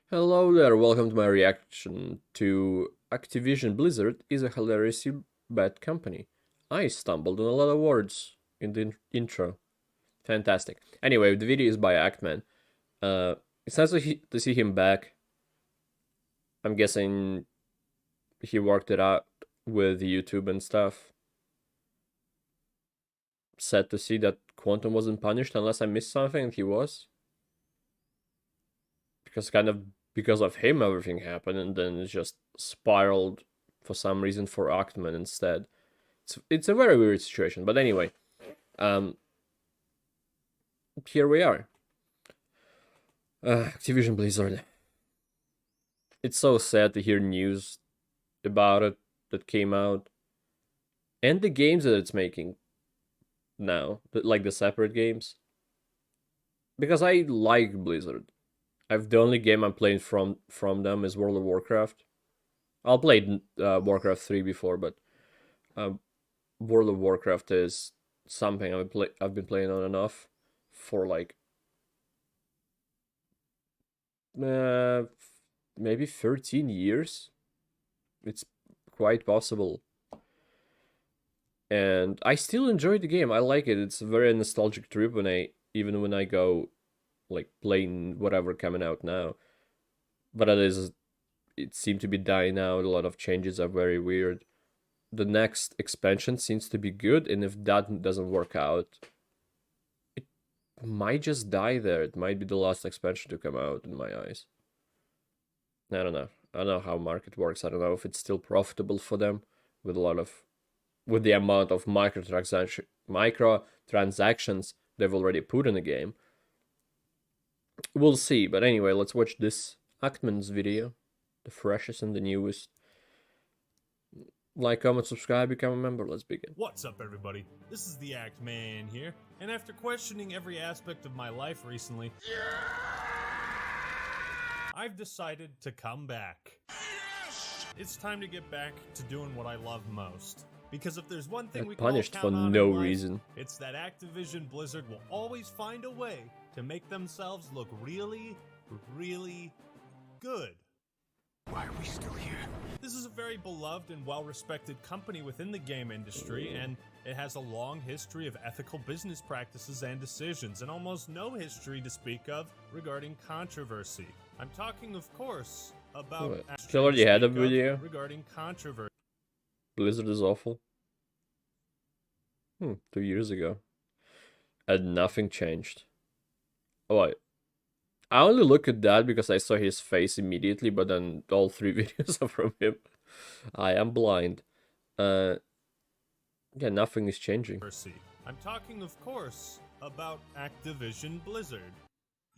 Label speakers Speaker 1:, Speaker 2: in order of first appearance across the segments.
Speaker 1: Hello there, welcome to my reaction to Activision Blizzard is a hilariously bad company. I stumbled on a lot of words in the intro. Fantastic. Anyway, the video is by Actman. It's nice to see him back. I'm guessing he worked it out with YouTube and stuff. Sad to see that Quantum wasn't punished unless I missed something and he was. Because of him everything happened and then it just spiraled for some reason for Actman instead. It's a very weird situation, but anyway, here we are. Activision Blizzard. It's so sad to hear news about it that came out, and the games that it's making now, like the separate games. Because I like Blizzard. The only game I'm playing from them is World of Warcraft. I'll play Warcraft 3 before, but World of Warcraft is something I've been playing on and off for like maybe 13 years. It's quite possible. And I still enjoy the game. I like it. It's a very nostalgic trip even when I go like playing whatever coming out now. But it seemed to be dying out. A lot of changes are very weird. The next expansion seems to be good, and if that doesn't work out, it might just die there. It might be the last expansion to come out in my eyes. I don't know. I don't know how market works. I don't know if it's still profitable for them with the amount of microtransactions they've already put in the game. We'll see, but anyway, let's watch this Actman's video, the freshest and the newest. Like, comment, subscribe, become a member. Let's begin.
Speaker 2: What's up, everybody? This is the Act Man here, and after questioning every aspect of my life recently, I've decided to come back. Yes! It's time to get back to doing what I love most. Because if there's one thing we can all
Speaker 1: punished
Speaker 2: count
Speaker 1: for
Speaker 2: on
Speaker 1: no
Speaker 2: in life,
Speaker 1: reason.
Speaker 2: it's that Activision Blizzard will always find a way to make themselves look really, really good.
Speaker 3: Why are we still here?
Speaker 2: This is a very beloved and well-respected company within the game industry, and it has a long history of ethical business practices and decisions, and almost no history to speak of regarding controversy. I'm talking, of course, about
Speaker 1: She already had a video
Speaker 2: regarding controversy.
Speaker 1: Blizzard is awful. 2 years ago. And nothing changed. Oh, I only look at that because I saw his face immediately, but then all 3 videos are from him. I am blind. Yeah, nothing is changing.
Speaker 2: I'm talking, of course, about Activision Blizzard.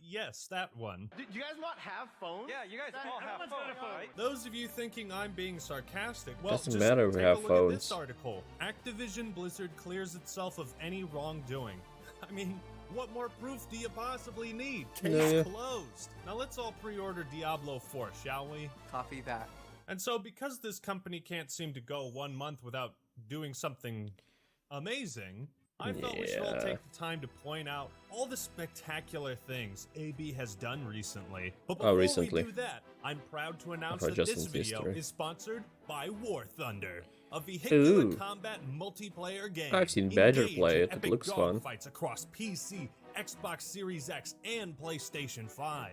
Speaker 2: Yes, that one.
Speaker 4: Do you guys not have phones?
Speaker 3: Yeah, you guys all have phones, right?
Speaker 2: Those of you thinking I'm being sarcastic, well,
Speaker 1: Doesn't
Speaker 2: just
Speaker 1: matter if we
Speaker 2: take a
Speaker 1: have
Speaker 2: look
Speaker 1: phones.
Speaker 2: at this article. Activision Blizzard clears itself of any wrongdoing. I mean, what more proof do you possibly need? Case closed. Now let's all pre-order Diablo 4, shall we?
Speaker 4: Copy that.
Speaker 2: And so, because this company can't seem to go 1 month without doing something amazing, I felt we should all take the time to point out all the spectacular things AB has done recently. But before we do that, I'm proud to announce that this video is sponsored by War Thunder, a vehicular combat multiplayer game.
Speaker 1: I've seen Badger play it. It looks fun.
Speaker 2: Fights across PC, Xbox Series X, and PlayStation 5.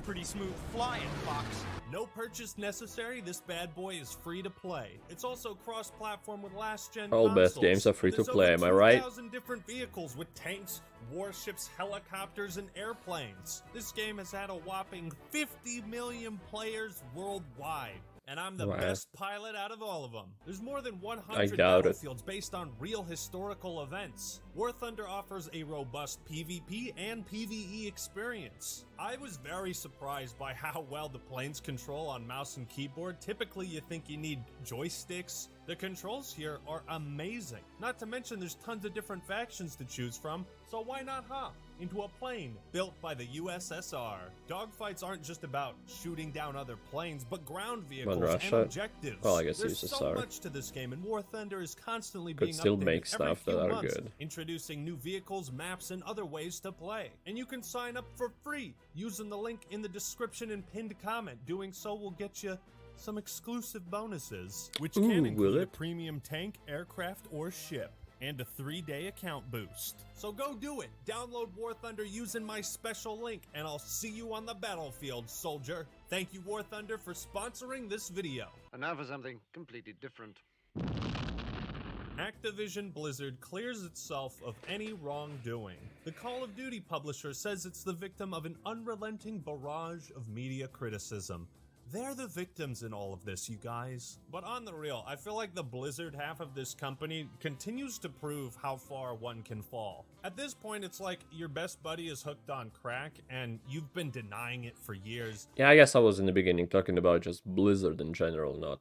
Speaker 4: Pretty smooth flying, Fox.
Speaker 2: No purchase necessary, this bad boy is free to play. It's also cross-platform with last-gen
Speaker 1: All
Speaker 2: consoles.
Speaker 1: best games are free to
Speaker 2: There's
Speaker 1: play, am
Speaker 2: over
Speaker 1: I right?
Speaker 2: 2,000 different vehicles with tanks, warships, helicopters, and airplanes. This game has had a whopping 50 million players worldwide. And I'm the best pilot out of all of them. There's more than 100 battlefields based on real historical events. War Thunder offers a robust PvP and PvE experience. I was very surprised by how well the planes control on mouse and keyboard. Typically you think you need joysticks. The controls here are amazing. Not to mention there's tons of different factions to choose from, so why not hop into a plane built by the USSR? Dogfights aren't just about shooting down other planes, but ground vehicles and objectives.
Speaker 1: Well, I guess
Speaker 2: There's
Speaker 1: USSR
Speaker 2: so much to this game, and War Thunder is constantly
Speaker 1: could
Speaker 2: being
Speaker 1: still
Speaker 2: updated
Speaker 1: make
Speaker 2: every
Speaker 1: stuff
Speaker 2: few
Speaker 1: that are
Speaker 2: months,
Speaker 1: good.
Speaker 2: introducing new vehicles, maps, and other ways to play. And you can sign up for free using the link in the description and pinned comment. Doing so will get you some exclusive bonuses, which can include a premium tank, aircraft, or ship, and a 3-day account boost. So go do it. Download War Thunder using my special link, and I'll see you on the battlefield, soldier. Thank you, War Thunder, for sponsoring this video.
Speaker 5: And now for something completely different.
Speaker 2: Activision Blizzard clears itself of any wrongdoing. The Call of Duty publisher says it's the victim of an unrelenting barrage of media criticism. They're the victims in all of this, you guys. But on the real, I feel like the Blizzard half of this company continues to prove how far one can fall. At this point, it's like your best buddy is hooked on crack, and you've been denying it for years.
Speaker 1: Yeah, I guess I was in the beginning talking about just Blizzard in general, not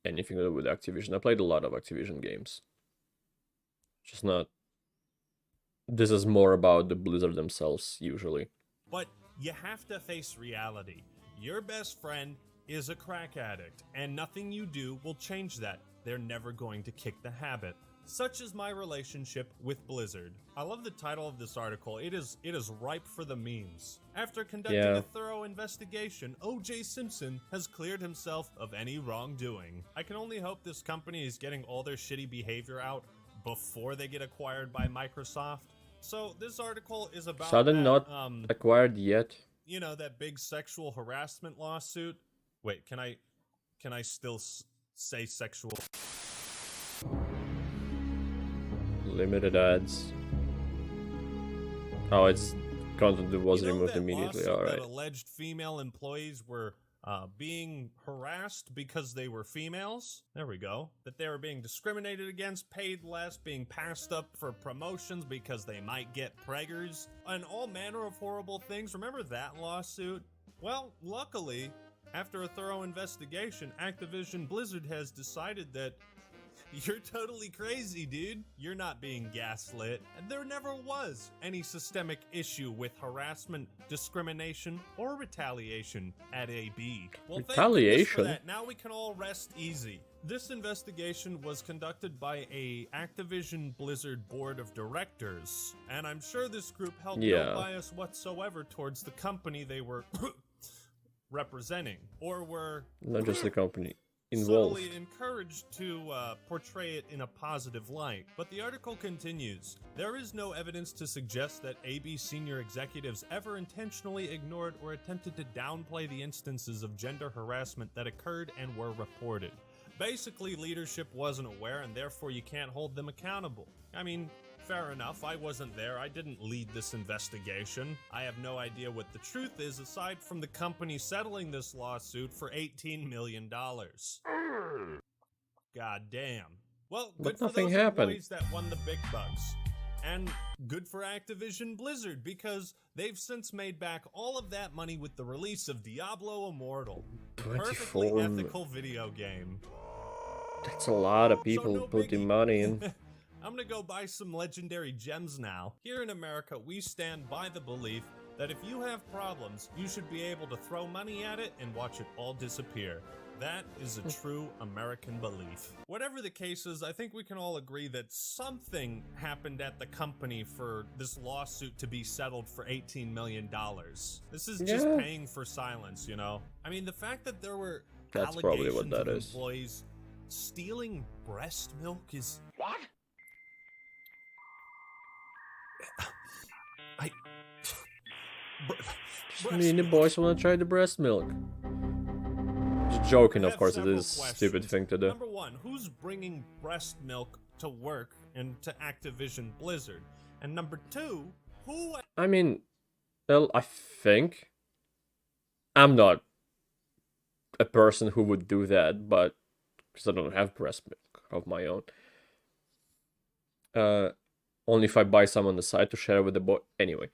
Speaker 1: anything to do with Activision. I played a lot of Activision games. Just not... This is more about the Blizzard themselves, usually.
Speaker 2: But you have to face reality. Your best friend is a crack addict, and nothing you do will change that. They're never going to kick the habit. Such is my relationship with Blizzard. I love the title of this article. It is ripe for the memes. After conducting a thorough investigation, O.J. Simpson has cleared himself of any wrongdoing. I can only hope this company is getting all their shitty behavior out before they get acquired by Microsoft. So this article is about
Speaker 1: So they're not acquired yet.
Speaker 2: You know, that big sexual harassment lawsuit. Wait, can I still say sexual?
Speaker 1: Limited ads. Oh, it's content that was removed immediately. All right.
Speaker 2: That alleged female employees were being harassed because they were females. There we go. That they were being discriminated against, paid less, being passed up for promotions because they might get preggers, and all manner of horrible things. Remember that lawsuit? Well, luckily, after a thorough investigation, Activision Blizzard has decided that you're totally crazy, dude. You're not being gaslit. And there never was any systemic issue with harassment, discrimination, or retaliation at AB. Well,
Speaker 1: retaliation?
Speaker 2: Thank goodness for that. Now we can all rest easy. This investigation was conducted by a Activision Blizzard board of directors, and I'm sure this group held no bias whatsoever towards the company they were representing, or were
Speaker 1: not just the company involved.
Speaker 2: Subtly encouraged to portray it in a positive light. But the article continues. There is no evidence to suggest that AB senior executives ever intentionally ignored or attempted to downplay the instances of gender harassment that occurred and were reported. Basically, leadership wasn't aware, and therefore you can't hold them accountable. I mean, fair enough, I wasn't there, I didn't lead this investigation. I have no idea what the truth is, aside from the company settling this lawsuit for $18 million. God damn. Well, good for those employees that won the big bucks. And good for Activision Blizzard, because they've since made back all of that money with the release of Diablo Immortal. Perfectly ethical video game.
Speaker 1: That's a lot of people putting money in.
Speaker 2: I'm gonna go buy some legendary gems now. Here in America, we stand by the belief that if you have problems, you should be able to throw money at it and watch it all disappear. That is a true American belief. Whatever the case is, I think we can all agree that something happened at the company for this lawsuit to be settled for $18 million. This is just paying for silence, you know? I mean, the fact that there were allegations of employees stealing breast milk is...
Speaker 5: What?
Speaker 1: Me and the boys want to try the breast milk. Just joking, of course, it is a stupid thing to do.
Speaker 2: Number one, who's bringing breast milk to work and to Activision Blizzard? And number two, who...
Speaker 1: I mean, well, I think... I'm not a person who would do that, but... Because I don't have breast milk of my own. Only if I buy some on the side to share with the boy. Anyway.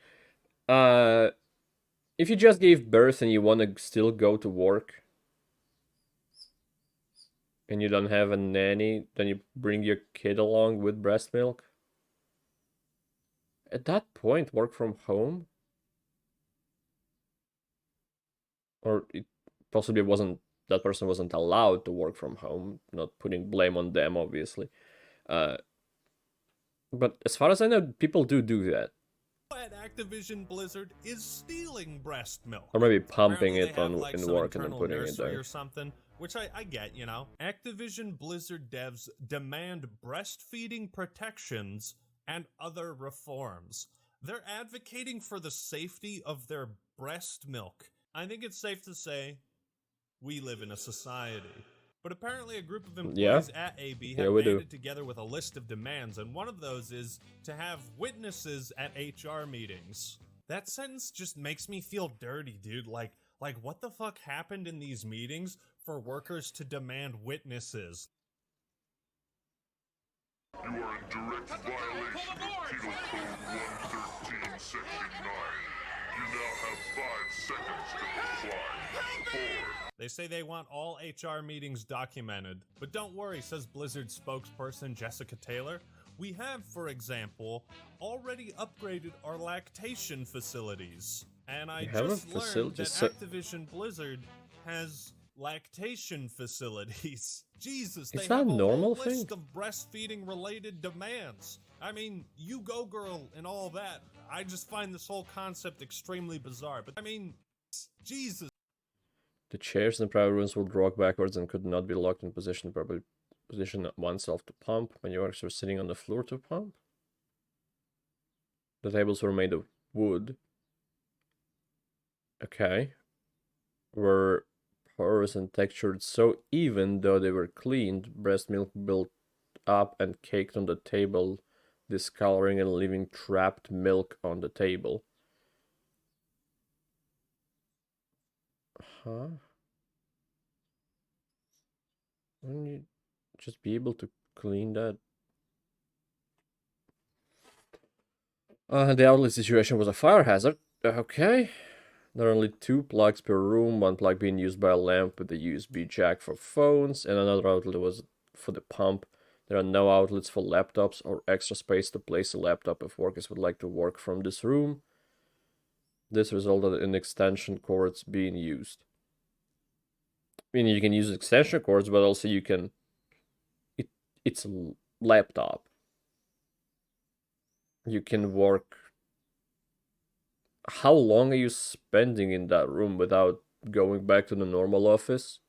Speaker 1: If you just gave birth and you want to still go to work, and you don't have a nanny, then you bring your kid along with breast milk. At that point, work from home? Or it possibly wasn't, that person wasn't allowed to work from home, not putting blame on them, obviously. But as far as I know, people do that.
Speaker 2: At Activision Blizzard is stealing breast milk.
Speaker 1: Or maybe pumping
Speaker 2: Apparently
Speaker 1: it
Speaker 2: they have,
Speaker 1: on
Speaker 2: like,
Speaker 1: in
Speaker 2: some
Speaker 1: work and then
Speaker 2: internal
Speaker 1: putting it
Speaker 2: nursery
Speaker 1: there.
Speaker 2: or something, which I get, you know. Activision Blizzard devs demand breastfeeding protections and other reforms. They're advocating for the safety of their breast milk. I think it's safe to say we live in a society. But apparently a group of employees at AB have banded together with a list of demands, and one of those is to have witnesses at HR meetings. That sentence just makes me feel dirty, dude. Like what the fuck happened in these meetings for workers to demand witnesses?
Speaker 6: You are in direct violation of Penal Code 113, Section 9. You now have 5 seconds to comply. 4.
Speaker 2: They say they want all HR meetings documented. But don't worry, says Blizzard spokesperson Jessica Taylor. We have, for example, already upgraded our lactation facilities. And I just learned that Activision Blizzard has lactation facilities. Jesus, they have a whole list of breastfeeding related demands. I mean, you go girl and all that. I just find this whole concept extremely bizarre. But I mean, Jesus.
Speaker 1: The chairs in the private rooms would rock backwards and could not be locked in position, probably position oneself to pump when you were sitting on the floor to pump. The tables were made of wood. Okay. Were porous and textured so even though they were cleaned, breast milk built up and caked on the table, discoloring and leaving trapped milk on the table. Huh? Wouldn't you just be able to clean that? The outlet situation was a fire hazard. Okay. There are only 2 plugs per room, 1 plug being used by a lamp with a USB jack for phones, and another outlet was for the pump. There are no outlets for laptops or extra space to place a laptop if workers would like to work from this room. This resulted in extension cords being used. I mean, you can use extension cords, but also you can... It's a laptop. You can work... How long are you spending in that room without going back to the normal office?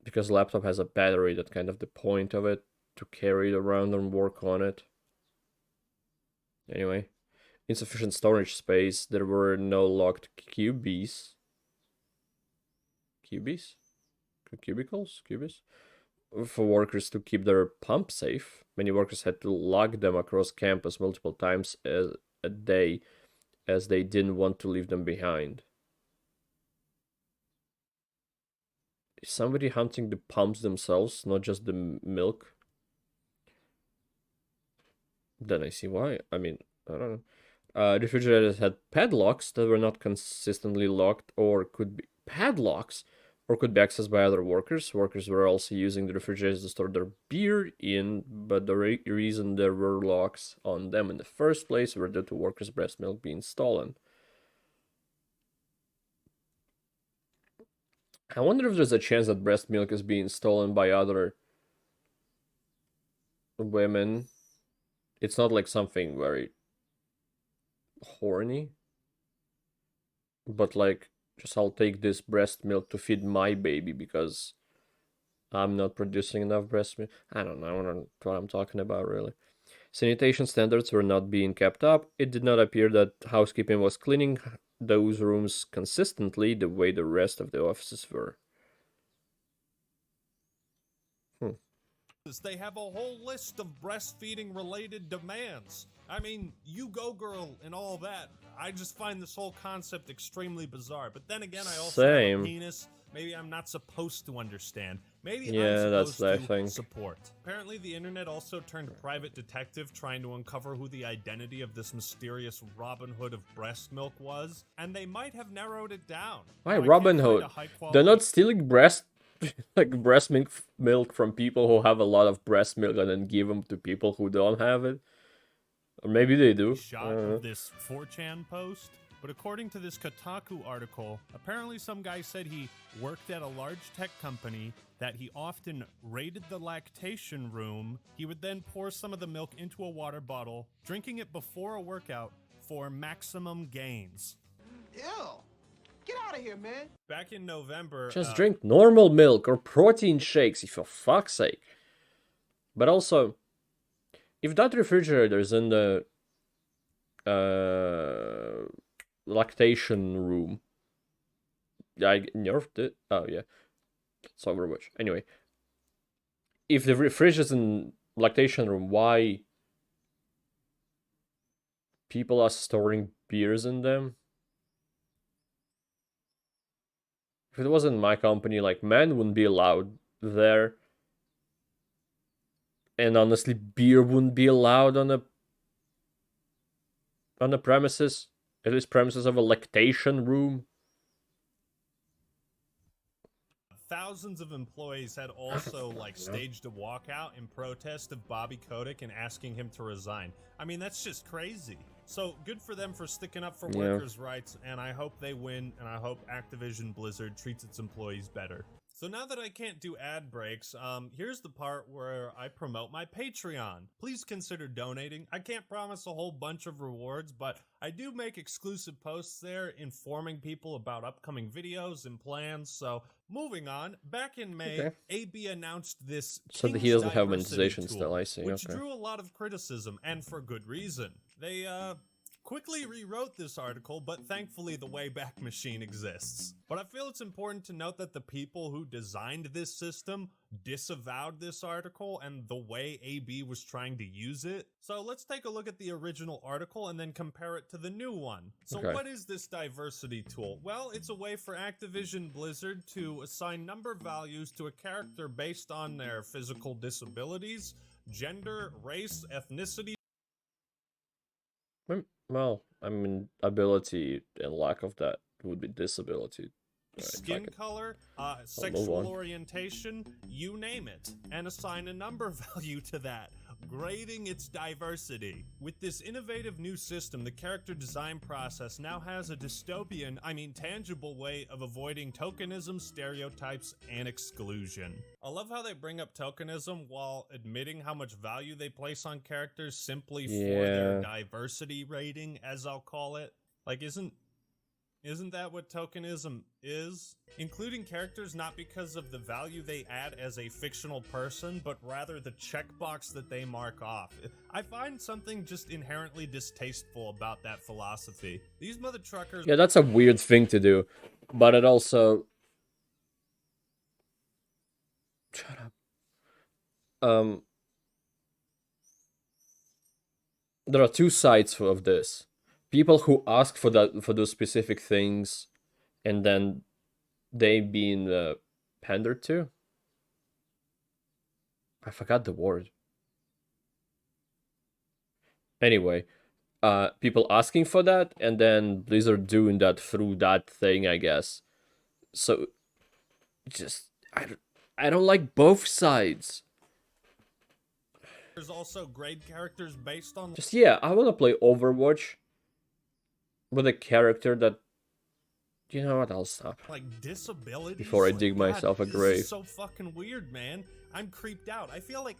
Speaker 1: Because the laptop has a battery, that's kind of the point of it, to carry it around and work on it. Anyway, insufficient storage space. There were no locked cubicles for workers to keep their pump safe. Many workers had to lug them across campus multiple times a day as they didn't want to leave them behind. Is somebody hunting the pumps themselves, not just the milk? Then I see why. I mean, I don't know. Refrigerators had padlocks that were not consistently locked or could be padlocks or could be accessed by other workers. Workers were also using the refrigerators to store their beer in, but the reason there were locks on them in the first place were due to workers' breast milk being stolen. I wonder if there's a chance that breast milk is being stolen by other women. It's not like something very horny, but like, just I'll take this breast milk to feed my baby because I'm not producing enough breast milk. I don't know what I'm talking about, really. Sanitation standards were not being kept up. It did not appear that housekeeping was cleaning those rooms consistently the way the rest of the offices were.
Speaker 2: They have a whole list of breastfeeding related demands. I mean, you go girl and all that. I just find this whole concept extremely bizarre. But then again, I also have a penis. Maybe I'm not supposed to understand. Maybe I'm supposed to support. Apparently, the internet also turned private detective trying to uncover who the identity of this mysterious Robin Hood of breast milk was, and they might have narrowed it down.
Speaker 1: Why Robin Hood? They're not stealing breast milk from people who have a lot of breast milk and then give them to people who don't have it. Or maybe they do.
Speaker 2: Shot of this 4chan post. But according to this Kotaku article, apparently some guy said he worked at a large tech company, that he often raided the lactation room. He would then pour some of the milk into a water bottle, drinking it before a workout for maximum gains.
Speaker 4: Ew. Get out of here, man.
Speaker 2: Back in November...
Speaker 1: Just drink normal milk or protein shakes, for fuck's sake. But also, if that refrigerator is in the lactation room, I nerfed it. Oh yeah, it's Overwatch. Anyway, if the fridge is in lactation room, why people are storing beers in them? If it wasn't my company, like, men wouldn't be allowed there. And honestly, beer wouldn't be allowed on the premises. At least premises of a lactation room.
Speaker 2: Thousands of employees had also like staged a walkout in protest of Bobby Kotick and asking him to resign. I mean, that's just crazy. So good for them for sticking up for workers' rights, and I hope they win, and I hope Activision Blizzard treats its employees better. So now that I can't do ad breaks, here's the part where I promote my Patreon. Please consider donating. I can't promise a whole bunch of rewards, but I do make exclusive posts there informing people about upcoming videos and plans. So moving on, back in May, AB announced this
Speaker 1: So he doesn't have monetization still, I see.
Speaker 2: Which drew a lot of criticism, and for good reason. They quickly rewrote this article, but thankfully the Wayback Machine exists. But I feel it's important to note that the people who designed this system disavowed this article and the way AB was trying to use it. So let's take a look at the original article and then compare it to the new one. So what is this diversity tool? Well, it's a way for Activision Blizzard to assign number values to a character based on their physical disabilities, gender, race, ethnicity.
Speaker 1: Well, I mean, ability and lack of that would be disability.
Speaker 2: Skin color, sexual orientation, you name it, and assign a number value to that, grading its diversity. With this innovative new system, the character design process now has a dystopian, tangible way of avoiding tokenism, stereotypes, and exclusion. I love how they bring up tokenism while admitting how much value they place on characters simply for their diversity rating, as I'll call it. Like, Isn't that what tokenism is? Including characters not because of the value they add as a fictional person, but rather the checkbox that they mark off. I find something just inherently distasteful about that philosophy. These mother truckers...
Speaker 1: Yeah, that's a weird thing to do, but it also... Shut up. There are two sides of this. People who ask for those specific things, and then they being pandered to. I forgot the word. Anyway, people asking for that, and then Blizzard doing that through that thing, I guess. So, just I don't like both sides.
Speaker 2: There's also grade characters based on...
Speaker 1: Just I want to play Overwatch with a character that, you know what, I'll stop.
Speaker 2: Like disabilities
Speaker 1: before I dig myself a grave.
Speaker 2: This is so fucking weird, man. I'm creeped out. I feel like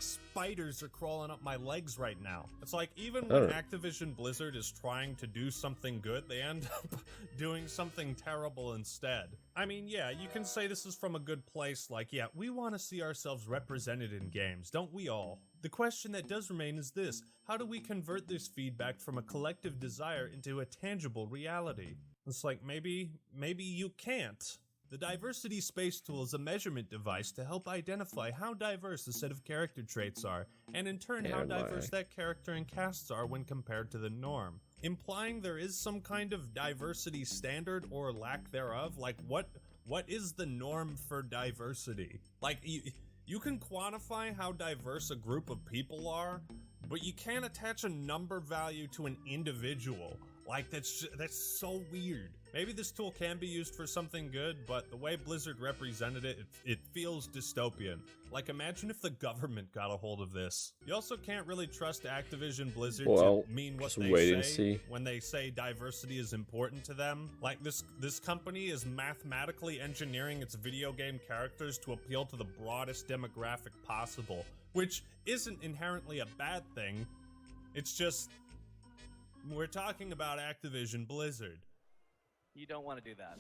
Speaker 2: spiders are crawling up my legs right now. It's like even when Activision Blizzard is trying to do something good, they end up doing something terrible instead. I mean, yeah, you can say this is from a good place, like, yeah, we want to see ourselves represented in games, don't we all? The question that does remain is this: how do we convert this feedback from a collective desire into a tangible reality? It's like, maybe you can't. The Diversity Space Tool is a measurement device to help identify how diverse a set of character traits are, and in turn how diverse that character and casts are when compared to the norm. Implying there is some kind of diversity standard or lack thereof. Like, what is the norm for diversity? Like, you can quantify how diverse a group of people are, but you can't attach a number value to an individual. Like, that's so weird. Maybe this tool can be used for something good, but the way Blizzard represented it feels dystopian. Like, imagine if the government got a hold of this. You also can't really trust Activision Blizzard to mean what they say when they say diversity is important to them. Like, this company is mathematically engineering its video game characters to appeal to the broadest demographic possible, which isn't inherently a bad thing. It's just, we're talking about Activision Blizzard.
Speaker 7: You don't want to do that.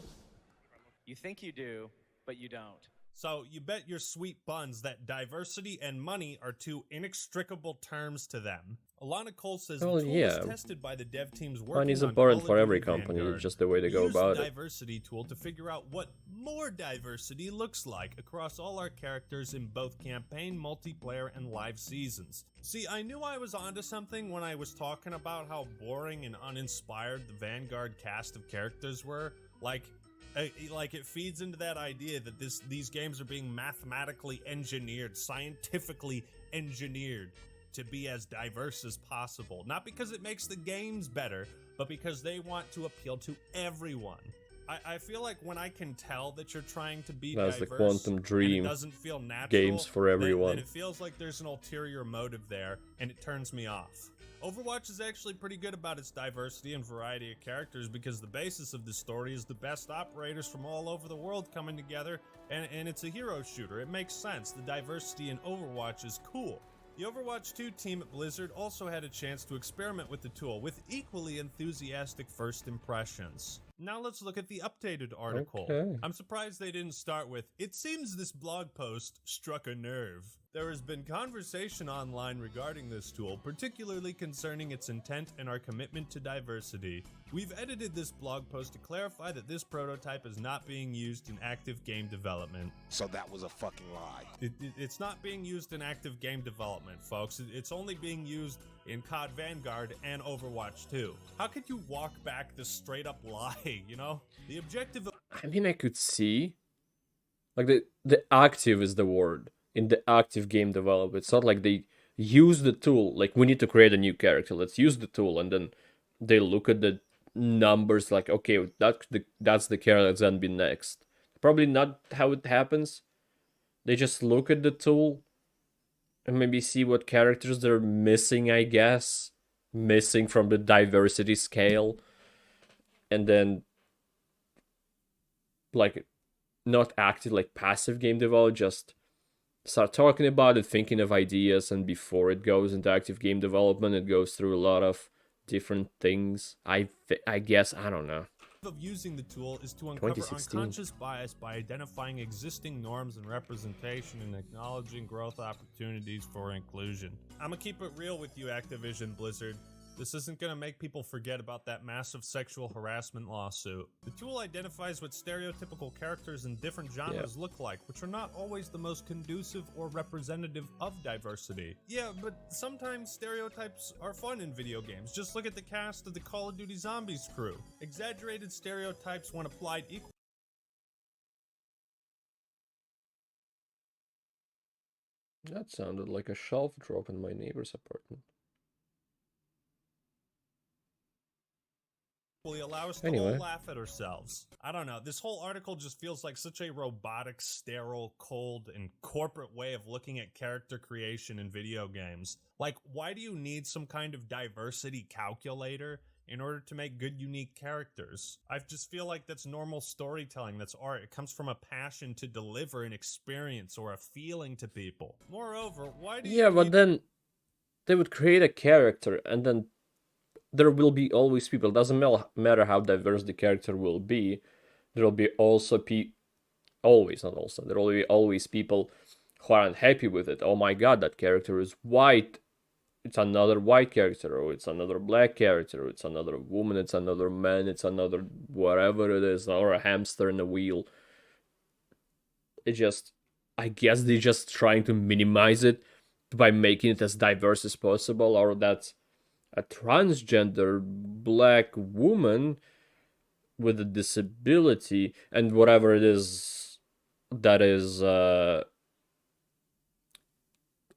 Speaker 7: You think you do, but you don't.
Speaker 2: So you bet your sweet buns that diversity and money are two inextricable terms to them. Alana Cole says the tool was tested by the dev teams working
Speaker 1: money's
Speaker 2: on
Speaker 1: important
Speaker 2: Call
Speaker 1: for
Speaker 2: of
Speaker 1: every
Speaker 2: Duty
Speaker 1: company.
Speaker 2: Vanguard.
Speaker 1: It's just the way they go about
Speaker 2: the
Speaker 1: it.
Speaker 2: diversity tool to figure out what more diversity looks like across all our characters in both campaign, multiplayer, and live seasons. See, I knew I was onto something when I was talking about how boring and uninspired the Vanguard cast of characters were. Like it feeds into that idea that these games are being mathematically engineered, scientifically engineered to be as diverse as possible. Not because it makes the games better, but because they want to appeal to everyone. I feel like when I can tell that you're trying to be
Speaker 1: That's
Speaker 2: diverse,
Speaker 1: the quantum dream.
Speaker 2: and it doesn't feel natural,
Speaker 1: games for everyone.
Speaker 2: then it feels like there's an ulterior motive there, and it turns me off. Overwatch is actually pretty good about its diversity and variety of characters because the basis of the story is the best operators from all over the world coming together, and it's a hero shooter. It makes sense. The diversity in Overwatch is cool. The Overwatch 2 team at Blizzard also had a chance to experiment with the tool with equally enthusiastic first impressions. Now let's look at the updated article.
Speaker 1: Okay.
Speaker 2: I'm surprised they didn't start with, "It seems this blog post struck a nerve." There has been conversation online regarding this tool, particularly concerning its intent and our commitment to diversity. We've edited this blog post to clarify that this prototype is not being used in active game development.
Speaker 3: So that was a fucking lie.
Speaker 2: It's not being used in active game development, folks. It's only being used in COD Vanguard and Overwatch 2. How could you walk back this straight up lie, you know? The objective of
Speaker 1: I mean, I could see, like, the active is the word in the active game development. It's not like they use the tool, like, we need to create a new character, let's use the tool, and then they look at the numbers like, okay, that's the character that's gonna be next. Probably not how it happens. They just look at the tool and maybe see what characters they're missing, I guess. Missing from the diversity scale. And then, like, not active, like passive game development, just start talking about it, thinking of ideas, and before it goes into active game development, it goes through a lot of different things. I guess, I don't know.
Speaker 2: of using the tool is to uncover
Speaker 1: 2016.
Speaker 2: unconscious bias by identifying existing norms and representation and acknowledging growth opportunities for inclusion. I'm gonna keep it real with you, Activision Blizzard. This isn't going to make people forget about that massive sexual harassment lawsuit. The tool identifies what stereotypical characters in different genres look like, which are not always the most conducive or representative of diversity. Yeah, but sometimes stereotypes are fun in video games. Just look at the cast of the Call of Duty Zombies crew. Exaggerated stereotypes when applied equally.
Speaker 1: That sounded like a shelf drop in my neighbor's apartment.
Speaker 2: Allow us to all laugh at ourselves. I don't know. This whole article just feels like such a robotic, sterile, cold, and corporate way of looking at character creation in video games. Like, why do you need some kind of diversity calculator in order to make good, unique characters? I just feel like that's normal storytelling. That's art. It comes from a passion to deliver an experience or a feeling to people. Moreover, why do you
Speaker 1: Yeah, but then they would create a character and then there will be always people. It doesn't matter how diverse the character will be. There will be also there will be always people who are unhappy with it. Oh my god, that character is white. It's another white character, or it's another black character, or it's another woman, it's another man, it's another whatever it is, or a hamster in a wheel. I guess they're just trying to minimize it by making it as diverse as possible, or that a transgender black woman with a disability and whatever it is that is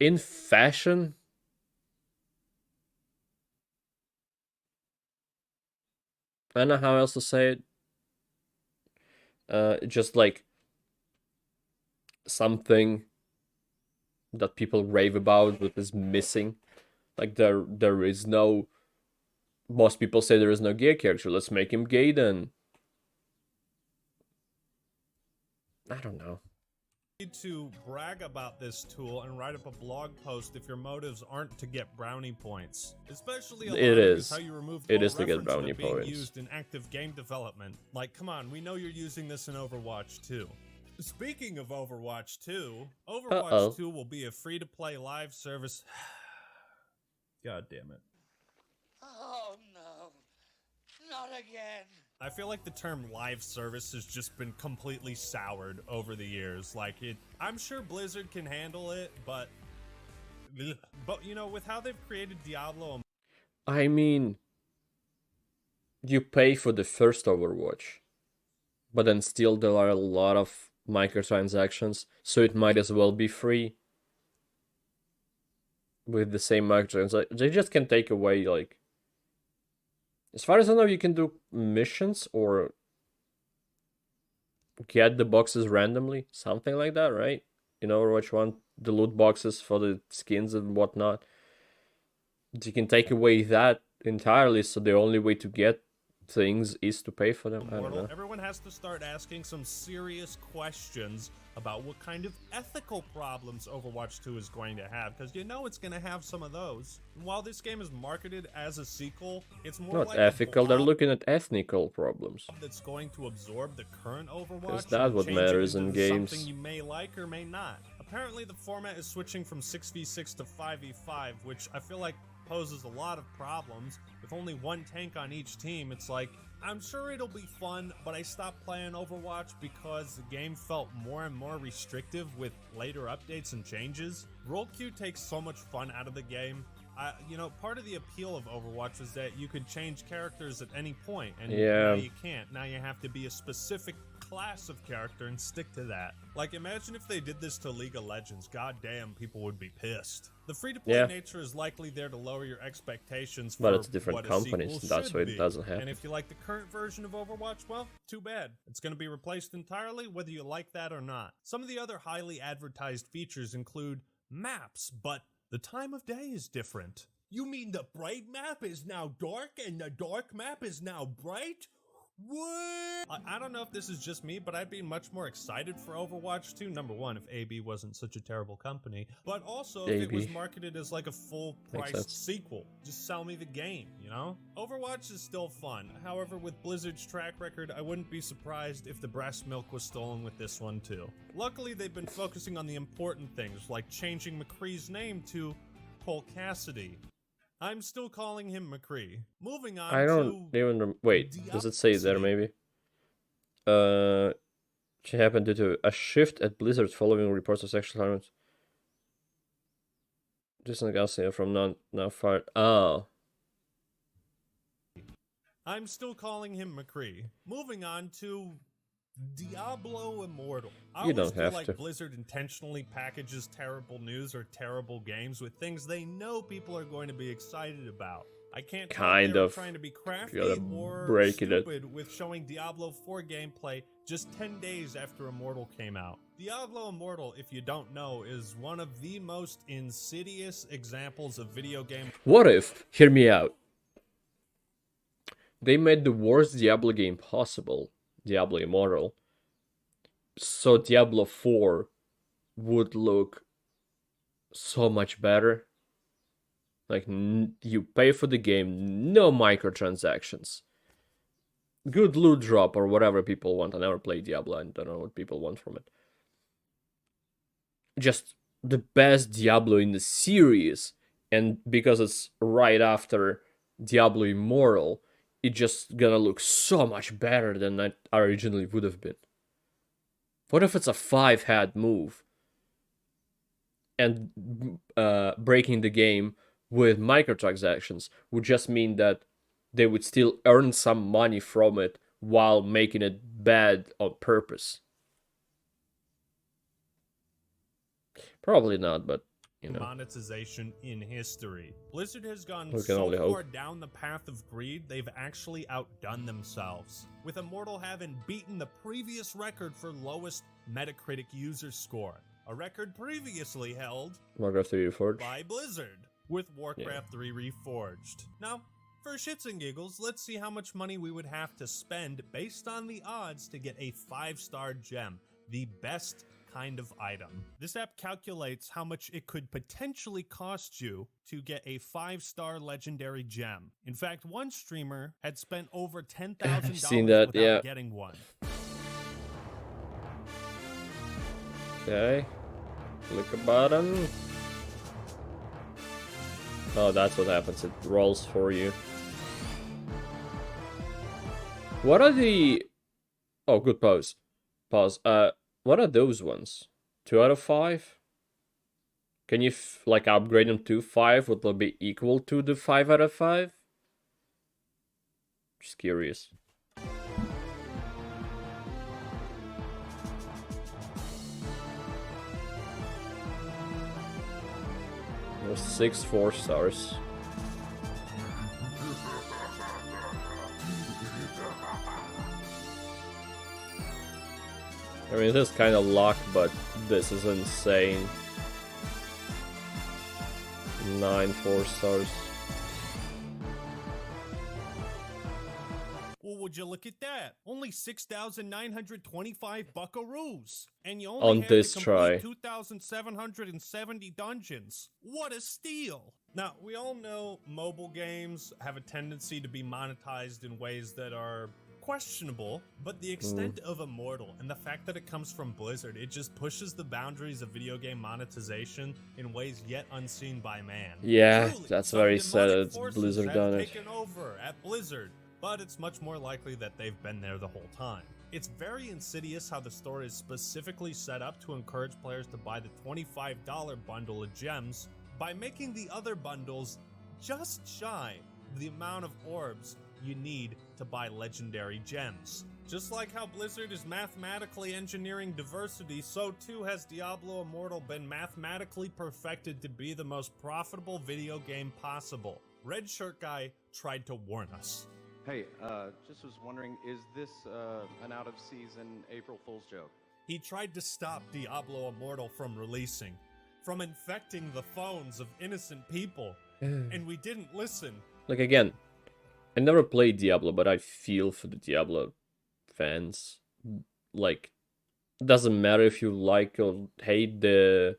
Speaker 1: in fashion. I don't know how else to say it. Just like something that people rave about that is missing. Like there is no. Most people say there is no gay character. Let's make him gay then. I don't know.
Speaker 2: Need to brag about this tool and write up a blog post if your motives aren't to get brownie points. Especially
Speaker 1: It is.
Speaker 2: How you remove
Speaker 1: It is to get brownie
Speaker 2: being
Speaker 1: points.
Speaker 2: used in active game development. Like, come on, we know you're using this in Overwatch 2. Speaking of Overwatch 2, Overwatch 2 will be a free-to-play live service. God damn it.
Speaker 8: Oh no, not again.
Speaker 2: I feel like the term live service has just been completely soured over the years. Like, I'm sure Blizzard can handle it, but you know, with how they've created Diablo.
Speaker 1: I mean, you pay for the first Overwatch, but then still there are a lot of microtransactions, so it might as well be free. With the same microtransactions, they just can take away, like, as far as I know, you can do missions or get the boxes randomly, something like that, right? In Overwatch 1, the loot boxes for the skins and whatnot. You can take away that entirely, so the only way to get things is to pay for them. I don't know.
Speaker 2: Everyone has to start asking some serious questions about what kind of ethical problems Overwatch 2 is going to have, because you know it's going to have some of those. And while this game is marketed as a sequel, it's more
Speaker 1: Not
Speaker 2: like
Speaker 1: ethical, they're
Speaker 2: blob
Speaker 1: looking at ethnical problems.
Speaker 2: that's going to absorb the current Overwatch.
Speaker 1: Is that
Speaker 2: and
Speaker 1: what
Speaker 2: change it
Speaker 1: matters in
Speaker 2: into
Speaker 1: games?
Speaker 2: Something you may like or may not. Apparently the format is switching from 6v6 to 5v5, which I feel like poses a lot of problems. With only one tank on each team, it's like, I'm sure it'll be fun, but I stopped playing Overwatch because the game felt more and more restrictive with later updates and changes. Role queue takes so much fun out of the game. You know, part of the appeal of Overwatch was that you could change characters at any point, and now you can't. Now you have to be a specific class of character and stick to that. Like, imagine if they did this to League of Legends. Goddamn, people would be pissed. The free-to-play nature is likely there to lower your expectations for
Speaker 1: but it's different
Speaker 2: what
Speaker 1: companies, that's why it doesn't happen.
Speaker 2: And if you like the current version of Overwatch, well, too bad. It's going to be replaced entirely, whether you like that or not. Some of the other highly advertised features include maps, but the time of day is different. You mean the bright map is now dark and the dark map is now bright? What? I don't know if this is just me, but I'd be much more excited for Overwatch 2. Number one, if AB wasn't such a terrible company, but also if it was marketed as like a full-priced sequel. Just sell me the game, you know? Overwatch is still fun. However, with Blizzard's track record, I wouldn't be surprised if the breast milk was stolen with this one too. Luckily, they've been focusing on the important things, like changing McCree's name to Cole Cassidy. I'm still calling him McCree. Moving on.
Speaker 1: I don't even wait. Does it say there maybe? She happened due to a shift at Blizzard following reports of sexual harassment. Jason Garcia from now fired. Oh.
Speaker 2: I'm still calling him McCree. Moving on to Diablo Immortal.
Speaker 1: You don't have
Speaker 2: like
Speaker 1: to.
Speaker 2: Blizzard intentionally packages terrible news or terrible games with things they know people are going to be excited about. I can't tell if they were trying to be crafty or stupid with showing Diablo 4 gameplay just 10 days after Immortal came out. Diablo Immortal, if you don't know, is one of the most insidious examples of video game.
Speaker 1: What if, hear me out, they made the worst Diablo game possible, Diablo Immortal, so Diablo 4 would look so much better. Like, you pay for the game, no microtransactions. Good loot drop or whatever people want. I never played Diablo, I don't know what people want from it. Just the best Diablo in the series, and because it's right after Diablo Immortal, it's just gonna look so much better than it originally would have been. What if it's a 5-hat move? And breaking the game with microtransactions would just mean that they would still earn some money from it while making it bad on purpose. Probably not, but you know.
Speaker 2: monetization in history. Blizzard has gone
Speaker 1: We can
Speaker 2: so
Speaker 1: only
Speaker 2: far
Speaker 1: hope.
Speaker 2: down the path of greed, they've actually outdone themselves, with Immortal having beaten the previous record for lowest Metacritic user score, a record previously held
Speaker 1: Warcraft 3 Reforged.
Speaker 2: by Blizzard, with Warcraft 3 Reforged. Now, for shits and giggles, let's see how much money we would have to spend based on the odds to get a 5-star gem, the best kind of item. This app calculates how much it could potentially cost you to get a 5-star legendary gem. In fact, one streamer had spent over $10,000
Speaker 1: that,
Speaker 2: without
Speaker 1: yeah.
Speaker 2: getting one.
Speaker 1: Okay. Click a button. Oh, that's what happens. It rolls for you. What are the... Oh, good pause. Pause. What are those ones? 2 out of 5? Can you, like, upgrade them to 5? Would they be equal to the 5 out of 5? Just curious. There's 6 4-stars. I mean, this is kind of luck, but this is insane. 9 4-stars.
Speaker 2: Well, would you look at that? Only 6,925 buckaroos. And you
Speaker 1: On
Speaker 2: only had
Speaker 1: this
Speaker 2: to
Speaker 1: try.
Speaker 2: complete 2,770 dungeons. What a steal. Now, we all know mobile games have a tendency to be monetized in ways that are questionable, but the extent of Immortal and the fact that it comes from Blizzard, it just pushes the boundaries of video game monetization in ways yet unseen by man.
Speaker 1: Yeah,
Speaker 2: Truly,
Speaker 1: that's
Speaker 2: some
Speaker 1: very sad
Speaker 2: demonic
Speaker 1: that
Speaker 2: forces
Speaker 1: Blizzard
Speaker 2: have
Speaker 1: done it.
Speaker 2: taken over at Blizzard, but it's much more likely that they've been there the whole time. It's very insidious how the store is specifically set up to encourage players to buy the $25 bundle of gems by making the other bundles just shy of the amount of orbs you need to buy legendary gems. Just like how Blizzard is mathematically engineering diversity, so too has Diablo Immortal been mathematically perfected to be the most profitable video game possible. Red Shirt Guy tried to warn us.
Speaker 9: Hey, just was wondering, is this an out-of-season April Fool's joke?
Speaker 2: He tried to stop Diablo Immortal from releasing, from infecting the phones of innocent people, and we didn't listen.
Speaker 1: Like, again, I never played Diablo, but I feel for the Diablo fans. Like, doesn't matter if you like or hate the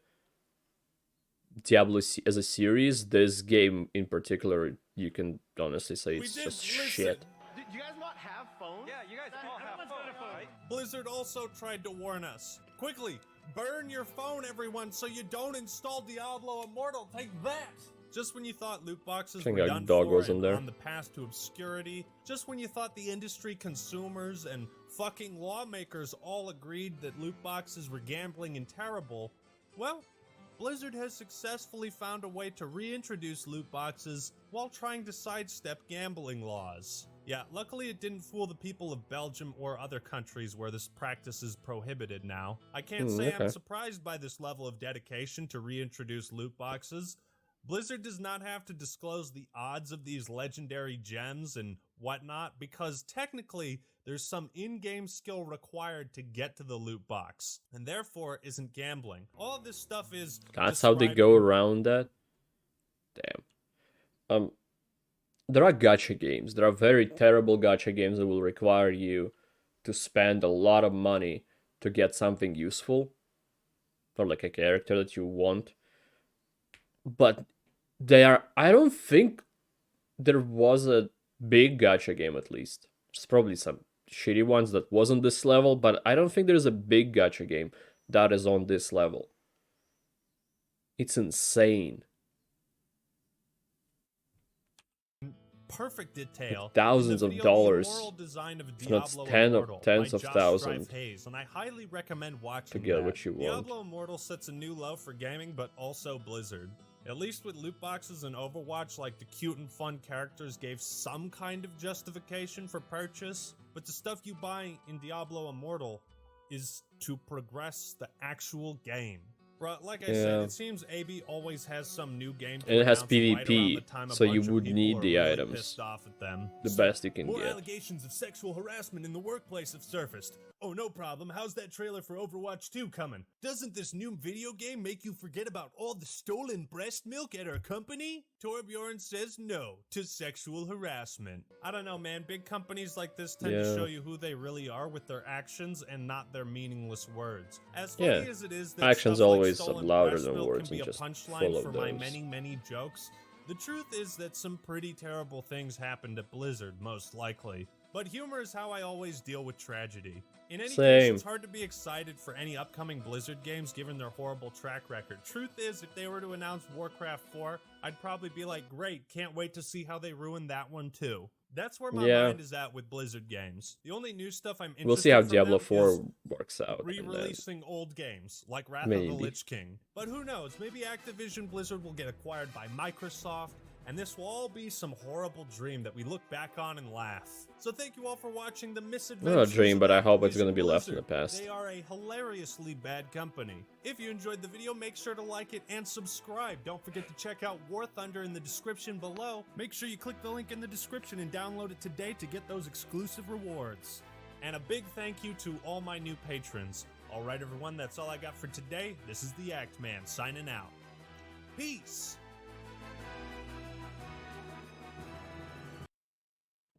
Speaker 1: Diablo as a series, this game in particular, you can honestly say it's just shit.
Speaker 4: Do you guys not have phones?
Speaker 7: Yeah, you guys all have phones, right?
Speaker 2: Blizzard also tried to warn us. Quickly, burn your phone, everyone, so you don't install Diablo Immortal. Take that! Just when you thought loot boxes
Speaker 1: think
Speaker 2: were
Speaker 1: a
Speaker 2: done
Speaker 1: dog
Speaker 2: for
Speaker 1: was in
Speaker 2: and
Speaker 1: there.
Speaker 2: on the path to obscurity, just when you thought the industry consumers and fucking lawmakers all agreed that loot boxes were gambling and terrible, well, Blizzard has successfully found a way to reintroduce loot boxes while trying to sidestep gambling laws. Yeah, luckily it didn't fool the people of Belgium or other countries where this practice is prohibited now. I can't say
Speaker 1: okay.
Speaker 2: I'm surprised by this level of dedication to reintroduce loot boxes. Blizzard does not have to disclose the odds of these legendary gems and whatnot because technically there's some in-game skill required to get to the loot box, and therefore isn't gambling. All of this stuff is...
Speaker 1: That's how they go around that? Damn. There are gacha games. There are very terrible gacha games that will require you to spend a lot of money to get something useful. Or like a character that you want. But they are... I don't think there was a big gacha game, at least. There's probably some shitty ones that wasn't this level, but I don't think there's a big gacha game that is on this level. It's insane.
Speaker 2: Perfect detail.
Speaker 1: Thousands
Speaker 2: in the
Speaker 1: of
Speaker 2: video, the
Speaker 1: dollars,
Speaker 2: immoral design of
Speaker 1: if not
Speaker 2: Diablo Immortal
Speaker 1: tens
Speaker 2: by
Speaker 1: of
Speaker 2: Josh
Speaker 1: thousands,
Speaker 2: Strife Hayes, and I highly recommend watching
Speaker 1: to get
Speaker 2: that.
Speaker 1: what you want.
Speaker 2: Diablo Immortal sets a new low for gaming, but also Blizzard. At least with loot boxes in Overwatch, like the cute and fun characters gave some kind of justification for purchase, but the stuff you buy in Diablo Immortal is to progress the actual game. Bruh, like I said, it seems AB always has some new game.
Speaker 1: And it has
Speaker 2: right around the
Speaker 1: PvP,
Speaker 2: time a
Speaker 1: so you
Speaker 2: bunch of
Speaker 1: would
Speaker 2: people
Speaker 1: need
Speaker 2: are
Speaker 1: the
Speaker 2: really
Speaker 1: items.
Speaker 2: pissed off at them.
Speaker 1: The best you can
Speaker 2: More
Speaker 1: get.
Speaker 2: allegations of sexual harassment in the workplace have surfaced. Oh, no problem. How's that trailer for Overwatch 2 coming? Doesn't this new video game make you forget about all the stolen breast milk at our company? Torbjorn says no to sexual harassment. I don't know, man. Big companies like this tend to show you who they really are with their actions and not their meaningless words. As funny as it is that
Speaker 1: actions
Speaker 2: stuff
Speaker 1: always
Speaker 2: like stolen
Speaker 1: louder
Speaker 2: breast
Speaker 1: than
Speaker 2: milk
Speaker 1: words
Speaker 2: can be
Speaker 1: and
Speaker 2: a
Speaker 1: just full
Speaker 2: punchline
Speaker 1: of
Speaker 2: for my
Speaker 1: those.
Speaker 2: many jokes, the truth is that some pretty terrible things happened at Blizzard, most likely. But humor is how I always deal with tragedy. In any case, it's hard to be excited for any upcoming Blizzard games given their horrible track record. Truth is, if they were to announce Warcraft 4, I'd probably be like, great, can't wait to see how they ruin that one too. That's where my mind is at with Blizzard games. The only new stuff I'm interested in
Speaker 1: We'll see how Diablo 4 works out.
Speaker 2: Re-releasing old games, like Wrath of the Lich King. But who knows, maybe Activision Blizzard will get acquired by Microsoft, and this will all be some horrible dream that we look back on and laugh. So thank you all for watching the misadventures.
Speaker 1: Not a dream, but I hope it's
Speaker 2: Activision
Speaker 1: gonna be left in
Speaker 2: Blizzard.
Speaker 1: the past.
Speaker 2: They are a hilariously bad company. If you enjoyed the video, make sure to like it and subscribe. Don't forget to check out War Thunder in the description below. Make sure you click the link in the description and download it today to get those exclusive rewards. And a big thank you to all my new patrons. Alright everyone, that's all I got for today. This is the Act Man signing out. Peace!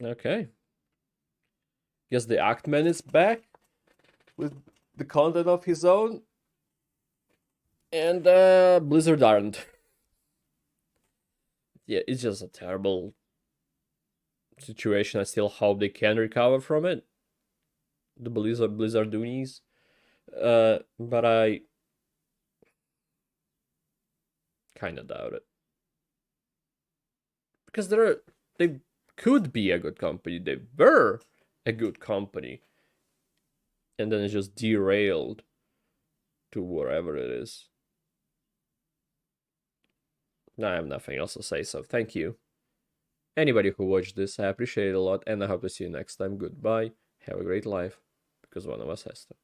Speaker 1: Okay. Guess the Actman is back with the content of his own. And Blizzard aren't. Yeah, it's just a terrible situation. I still hope they can recover from it. The Blizzard Doonies. But I kinda doubt it. Because they could be a good company. They were a good company. And then it's just derailed to wherever it is. Now I have nothing else to say, so thank you. Anybody who watched this, I appreciate it a lot, and I hope to see you next time. Goodbye. Have a great life, because one of us has to.